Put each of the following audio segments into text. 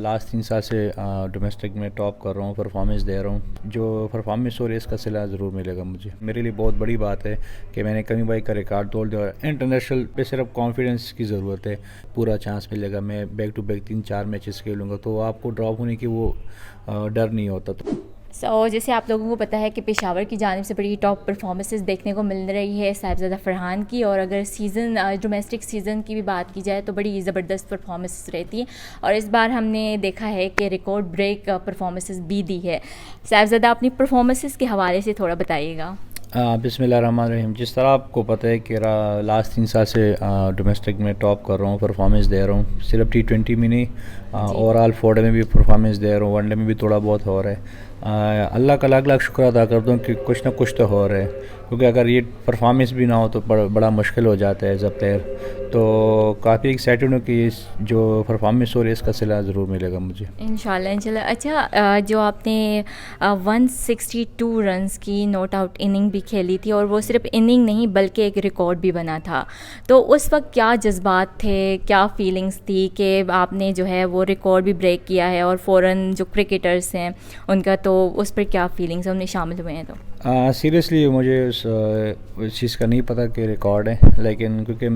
Last 3 سال سے domestic میں ٹاپ کر رہا ہوں، پرفارمنس دے رہا ہوں. جو پرفارمنس ہو رہی ہے اس کا صلہ ضرور ملے گا مجھے. میرے لیے بہت بڑی بات ہے کہ میں نے کمی بھائی کا ریکارڈ توڑ دیا. انٹرنیشنل پہ صرف کانفیڈنس کی ضرورت ہے، پورا چانس ملے گا. میں بیک ٹو بیک 3-4 میچز کھیلوں گا تو آپ کو ڈراپ ہونے کی وہ ڈر نہیں ہوتا. جیسے آپ لوگوں کو پتہ ہے کہ پشاور کی جانب سے بڑی ٹاپ پرفارمنسز دیکھنے کو مل رہی ہے صاحبزادہ فرحان کی، اور اگر ڈومیسٹک سیزن کی بھی بات کی جائے تو بڑی زبردست پرفارمنسز رہتی ہیں، اور اس بار ہم نے دیکھا ہے کہ ریکارڈ بریک پرفارمنسز بھی دی ہے. صاحبزادہ اپنی پرفارمنسز کے حوالے سے تھوڑا بتائیے گا. بسم اللہ الرحمن الرحیم. جس طرح آپ کو پتہ ہے کہ لاسٹ 3 سال سے ڈومیسٹک میں ٹاپ کر رہا ہوں، پرفارمنس دے رہا ہوں. صرف T20 میں نہیں، اوور آل 4 ڈے میں بھی پرفارمنس دے رہا ہوں. 1 ڈے میں بھی تھوڑا بہت ہو رہا ہے. اللہ کا لاکھ لاکھ شکر ادا کرتا ہوں کہ کچھ نہ کچھ تو ہو رہا ہے، کیونکہ اگر یہ پرفارمنس بھی نہ ہو تو بڑا مشکل ہو جاتا ہے ایز اے پلیئر. تو کافی ایکسائٹیڈ ہوں کہ جو پرفارمنس ہو رہی ہے اس کا صلہ ضرور ملے گا مجھے انشاءاللہ. اچھا، جو آپ نے 162 رنز کی نوٹ آؤٹ اننگ بھی کھیلی تھی، اور وہ صرف اننگ نہیں بلکہ ایک ریکارڈ بھی بنا تھا، تو اس وقت کیا جذبات تھے، کیا فیلنگس تھی کہ آپ نے جو ہے وہ ریکارڈ بھی بریک کیا ہے، اور فوراً جو کرکٹرز ہیں ان کا تو اس پر کیا فیلنگس ان میں شامل ہوئے ہیں؟ تو سیریسلی مجھے اس چیز کا نہیں پتہ کہ ریکارڈ ہے، لیکن کیونکہ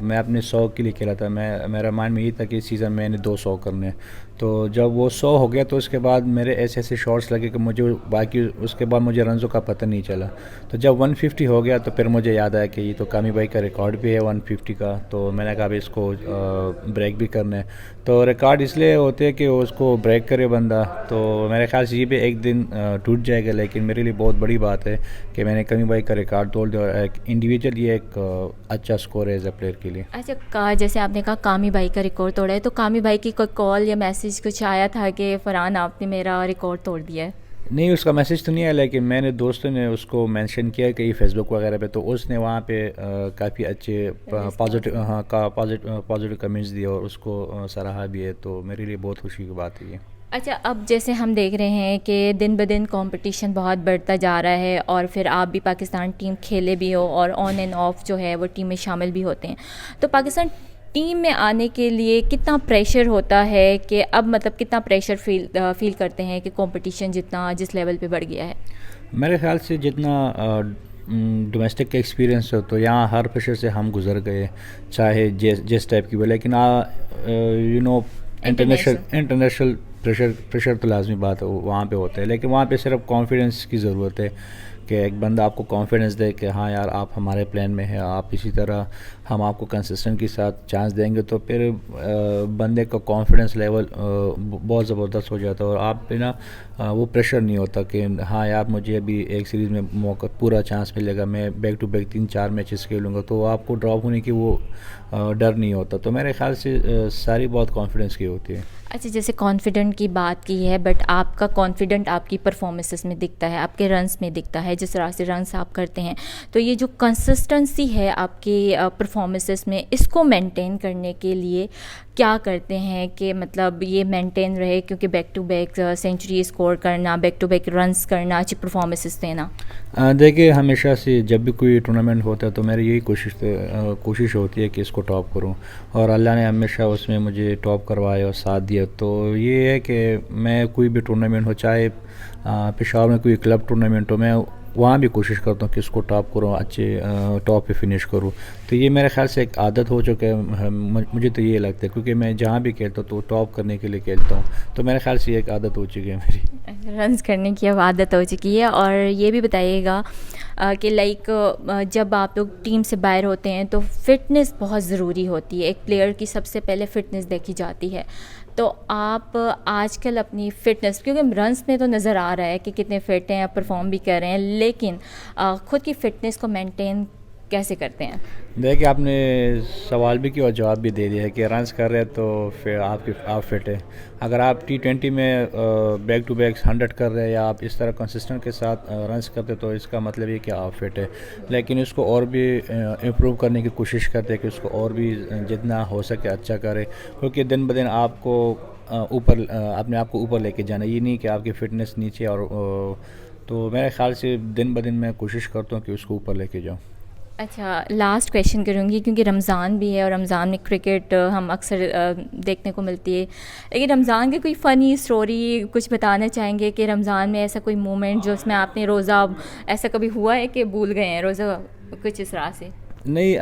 میں اپنے 100 کے لیے کھیلا تھا. میرا مائنڈ میں یہ تھا کہ اس سیزن میں نے 200 کرنے ہیں. تو جب وہ 100 ہو گیا تو اس کے بعد میرے ایسے شاٹس لگے کہ مجھے باقی اس کے بعد مجھے رنزوں کا پتہ نہیں چلا. تو جب 150 ہو گیا تو پھر مجھے یاد آیا کہ یہ تو کامی بھائی کا ریکارڈ بھی ہے 150 کا. تو میں نے کہا اس کو بریک بھی کرنا ہے. تو ریکارڈ اس لیے ہوتے ہیں کہ اس کو بریک کرے بندہ. تو میرے خیال سے یہ بھی ایک دن ٹوٹ جائے گا، لیکن میرے لیے بہت بڑی بات ہے کہ میں نے کمی بھائی کا ریکارڈ توڑ دیا، اور ایک انڈیویجول یہ ایک اچھا سکور ہے ایز اے پلیئر کے لیے. اچھا، جیسے آپ نے کہا کامی بھائی کا ریکارڈ توڑا ہے، تو کامی بھائی کی کوئی کال یا میسیج کچھ آیا تھا کہ فرحان آپ نے میرا ریکارڈ توڑ دیا ہے؟ نہیں، اس کا میسیج تو نہیں آیا، لیکن میں نے دوستوں نے اس کو مینشن کیا کہیں فیس بک وغیرہ پہ، تو اس نے وہاں پہ کافی اچھے پازیٹیو کمنٹس دیے اور اس کو سراہا بھی ہے. تو میرے لیے بہت خوشی کی بات ہے یہ. اچھا، اب جیسے ہم دیکھ رہے ہیں کہ دن بدن کمپٹیشن بہت بڑھتا جا رہا ہے، اور پھر آپ بھی پاکستان ٹیم کھیلے بھی ہو اور آن اینڈ آف جو ہے وہ ٹیم میں شامل بھی ہوتے ہیں، تو پاکستان ٹیم میں آنے کے لیے کتنا پریشر ہوتا ہے، کہ اب مطلب کتنا پریشر فیل کرتے ہیں کہ کمپٹیشن جس لیول پہ بڑھ گیا ہے؟ میرے خیال سے جتنا ڈومیسٹک کا ایکسپیرینس ہو تو یہاں ہر پریشر سے ہم گزر گئے، چاہے جس ٹائپ کی ہو، لیکن انٹرنیشنل پریشر تو لازمی بات ہے وہاں پہ ہوتا ہے. لیکن وہاں پہ صرف کانفیڈنس کی ضرورت ہے کہ ایک بندہ آپ کو کانفیڈنس دے کہ ہاں یار آپ ہمارے پلان میں ہیں، آپ اسی طرح ہم آپ کو کنسسٹنٹ کے ساتھ چانس دیں گے. تو پھر بندے کا کانفیڈنس لیول بہت زبردست ہو جاتا ہے، اور آپ پہ نا وہ پریشر نہیں ہوتا کہ ہاں یار مجھے ابھی ایک سیریز میں موقع پورا چانس ملے گا، میں بیک ٹو بیک 3-4 میچز کھیلوں گا، تو آپ کو ڈراپ ہونے کی وہ ڈر نہیں ہوتا. تو میرے خیال سے ساری بہت کانفیڈنس کی ہوتی ہے. اچھا، جیسے کانفیڈنٹ کی بات کی ہے، بٹ آپ کا کانفیڈنٹ آپ کی پرفارمنسز میں دکھتا ہے، آپ کے رنس میں دکھتا ہے، جس طرح سے رنس آپ کرتے ہیں. تو یہ جو کنسسٹنسی ہے آپ کی پرفارمنسز میں، اس کو مینٹین کرنے کے لیے کیا کرتے ہیں کہ مطلب یہ مینٹین رہے؟ کیونکہ back to back century score کرنا، بیک ٹو بیک رنس کرنا، اچھی پرفارمنسز دینا. دیکھیے ہمیشہ سے جب بھی کوئی ٹورنامنٹ ہوتا ہے تو میری یہی کوشش ہوتی ہے کہ اس کو ٹاپ کروں، اور اللہ نے ہمیشہ اس میں مجھے ٹاپ کروایا اور ساتھ دیا. تو یہ ہے کہ میں کوئی بھی ٹورنامنٹ ہو، چاہے پشاور میں کوئی کلب ٹورنامنٹ ہو، میں وہاں بھی کوشش کرتا ہوں کہ اس کو ٹاپ کروں، اچھے ٹاپ پہ فنش کروں. تو یہ میرے خیال سے ایک عادت ہو چکا ہے، مجھے تو یہ لگتا ہے، کیونکہ میں جہاں بھی کھیلتا ہوں تو ٹاپ کرنے کے لیے کھیلتا ہوں. تو میرے خیال سے یہ ایک عادت ہو چکی ہے میری. رنز کرنے کی اب عادت ہو چکی ہے. اور یہ بھی بتائیے گا کہ لائک جب آپ لوگ ٹیم سے باہر ہوتے ہیں تو فٹنس بہت ضروری ہوتی ہے، ایک پلیئر کی سب سے پہلے فٹنس دیکھی جاتی ہے. تو آپ آج کل اپنی فٹنس، کیونکہ رنس میں تو نظر آ رہا ہے کہ کتنے فٹ ہیں، آپ پرفارم بھی کر رہے ہیں، لیکن خود کی فٹنس کو مینٹین کیسے کرتے ہیں؟ دیکھیے آپ نے سوال بھی کیا اور جواب بھی دے دیا ہے کہ رنس کر رہے ہیں تو پھر آپ فٹ ہے. اگر آپ T20 میں بیک ٹو بیک 100 کر رہے ہیں یا آپ اس طرح کنسسٹنٹ کے ساتھ رنس کرتے تو اس کا مطلب یہ کہ آپ فٹ ہے. لیکن اس کو اور بھی امپروو کرنے کی کوشش کرتے ہیں کہ اس کو اور بھی جتنا ہو سکے اچھا کرے، کیونکہ دن بدن آپ کو اپنے آپ کو اوپر لے کے جانا، یہ نہیں کہ آپ کی فٹنس نیچے. اور تو میرے خیال سے دن بدن میں کوشش کرتا ہوں کہ اس کو اوپر لے کے جاؤں. اچھا لاسٹ کویشچن کروں گی کیونکہ رمضان بھی ہے اور رمضان میں کرکٹ ہم اکثر دیکھنے کو ملتی ہے، لیکن رمضان کی کوئی فنی اسٹوری کچھ بتانا چاہیں گے کہ رمضان میں ایسا کوئی مومنٹ جو اس میں آپ نے روزہ ایسا کبھی ہوا ہے کہ بھول گئے ہیں روزہ کچھ اس طرح سے؟ نہیں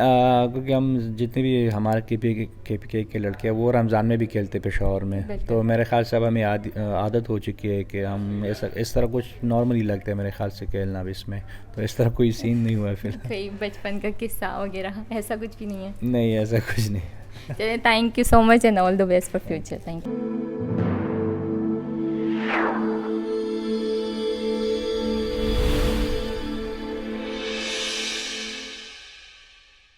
کیونکہ ہم جتنے بھی ہمارے کے پی کے لڑکے ہیں وہ رمضان میں بھی کھیلتے پشاور میں، تو میرے خیال سے اب ہمیں عادت ہو چکی ہے کہ ہم اس طرح کچھ نارملی لگتا ہے میرے خیال سے کھیلنا اب اس میں، تو اس طرح کوئی سین نہیں ہوا ہے فی الحال۔ کوئی بچپن کا قصہ وغیرہ ایسا کچھ بھی نہیں ہے؟ نہیں ایسا کچھ نہیں۔ چلیں thank you so much and all the best for future, thank you.